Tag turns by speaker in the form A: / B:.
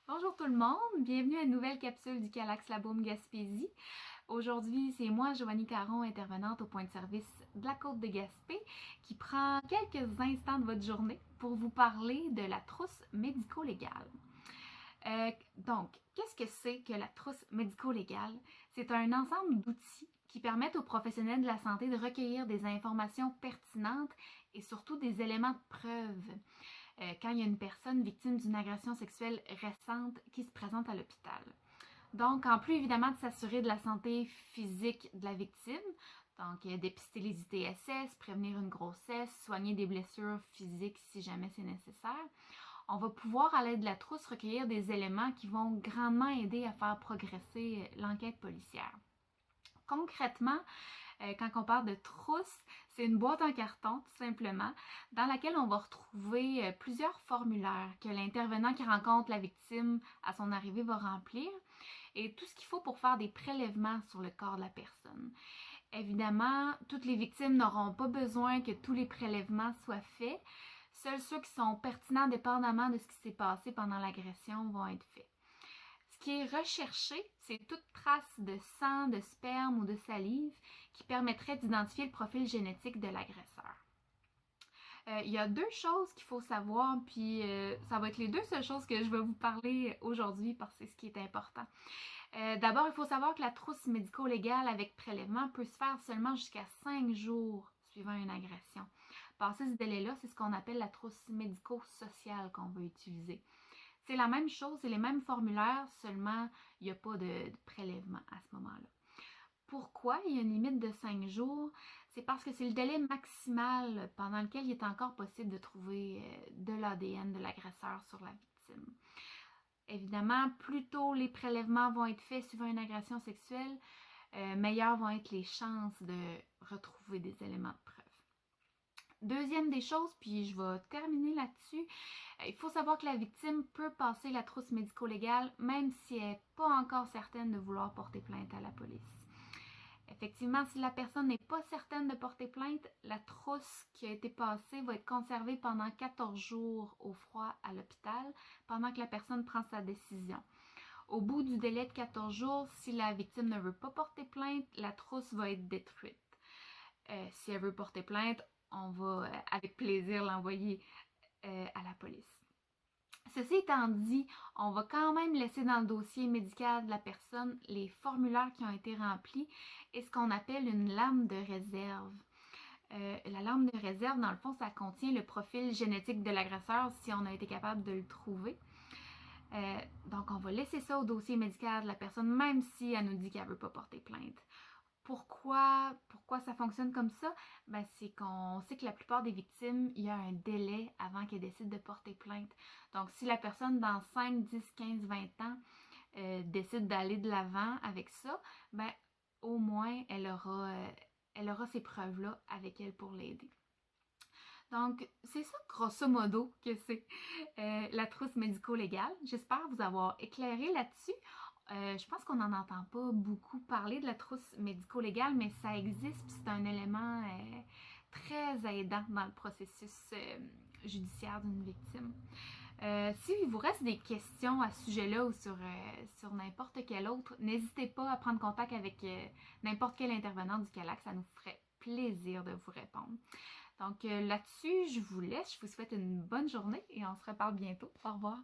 A: Bonjour tout le monde, bienvenue à une nouvelle capsule du Calax La Baume Gaspésie. Aujourd'hui, c'est moi, Joanie Caron, intervenante au point de service de la Côte de Gaspé, qui prend quelques instants de votre journée pour vous parler de la trousse médico-légale. Donc, qu'est-ce que c'est que la trousse médico-légale? C'est un ensemble d'outils qui permettent aux professionnels de la santé de recueillir des informations pertinentes et surtout des éléments de preuve quand il y a une personne victime d'une agression sexuelle récente qui se présente à l'hôpital. Donc, en plus évidemment de s'assurer de la santé physique de la victime, donc dépister les ITSS, prévenir une grossesse, soigner des blessures physiques si jamais c'est nécessaire, on va pouvoir, à l'aide de la trousse, recueillir des éléments qui vont grandement aider à faire progresser l'enquête policière. Concrètement, quand on parle de trousse, c'est une boîte en carton, tout simplement, dans laquelle on va retrouver plusieurs formulaires que l'intervenant qui rencontre la victime à son arrivée va remplir et tout ce qu'il faut pour faire des prélèvements sur le corps de la personne. Évidemment, toutes les victimes n'auront pas besoin que tous les prélèvements soient faits. Seuls ceux qui sont pertinents dépendamment de ce qui s'est passé pendant l'agression vont être faits. Ce qui est recherché, c'est toute trace de sang, de sperme ou de salive qui permettrait d'identifier le profil génétique de l'agresseur. Il y a deux choses qu'il faut savoir, puis ça va être les deux seules choses que je vais vous parler aujourd'hui parce que c'est ce qui est important. D'abord, il faut savoir que la trousse médico-légale avec prélèvement peut se faire seulement jusqu'à 5 jours suivant une agression. Passé ce délai-là, c'est ce qu'on appelle la trousse médico-sociale qu'on va utiliser. C'est la même chose, c'est les mêmes formulaires, seulement il n'y a pas de prélèvement à ce moment-là. Pourquoi il y a une limite de 5 jours? C'est parce que c'est le délai maximal pendant lequel il est encore possible de trouver de l'ADN de l'agresseur sur la victime. Évidemment, plus tôt les prélèvements vont être faits suivant une agression sexuelle, meilleures vont être les chances de retrouver des éléments de preuve. Deuxième des choses, puis je vais terminer là-dessus, il faut savoir que la victime peut passer la trousse médico-légale même si elle n'est pas encore certaine de vouloir porter plainte à la police. Effectivement, si la personne n'est pas certaine de porter plainte, la trousse qui a été passée va être conservée pendant 14 jours au froid à l'hôpital pendant que la personne prend sa décision. Au bout du délai de 14 jours, si la victime ne veut pas porter plainte, la trousse va être détruite. Si elle veut porter plainte, on va avec plaisir l'envoyer à la police. Ceci étant dit, on va quand même laisser dans le dossier médical de la personne les formulaires qui ont été remplis et ce qu'on appelle une lame de réserve. La lame de réserve, dans le fond, ça contient le profil génétique de l'agresseur si on a été capable de le trouver. Donc, on va laisser ça au dossier médical de la personne, même si elle nous dit qu'elle ne veut pas porter plainte. Pourquoi ça fonctionne comme ça? Ben, c'est qu'on sait que la plupart des victimes, il y a un délai avant qu'elles décident de porter plainte. Donc, si la personne, dans 5, 10, 15, 20 ans, décide d'aller de l'avant avec ça, ben, au moins, elle aura ces preuves-là avec elle pour l'aider. Donc, c'est ça, grosso modo, que c'est la trousse médico-légale. J'espère vous avoir éclairé là-dessus. Je pense qu'on n'en entend pas beaucoup parler de la trousse médico-légale, mais ça existe, puis c'est un élément très aidant dans le processus judiciaire d'une victime. S'il vous reste des questions à ce sujet-là ou sur n'importe quel autre, n'hésitez pas à prendre contact avec n'importe quel intervenant du CALAC, ça nous ferait plaisir de vous répondre. Donc là-dessus, je vous laisse, je vous souhaite une bonne journée et on se reparle bientôt. Au revoir.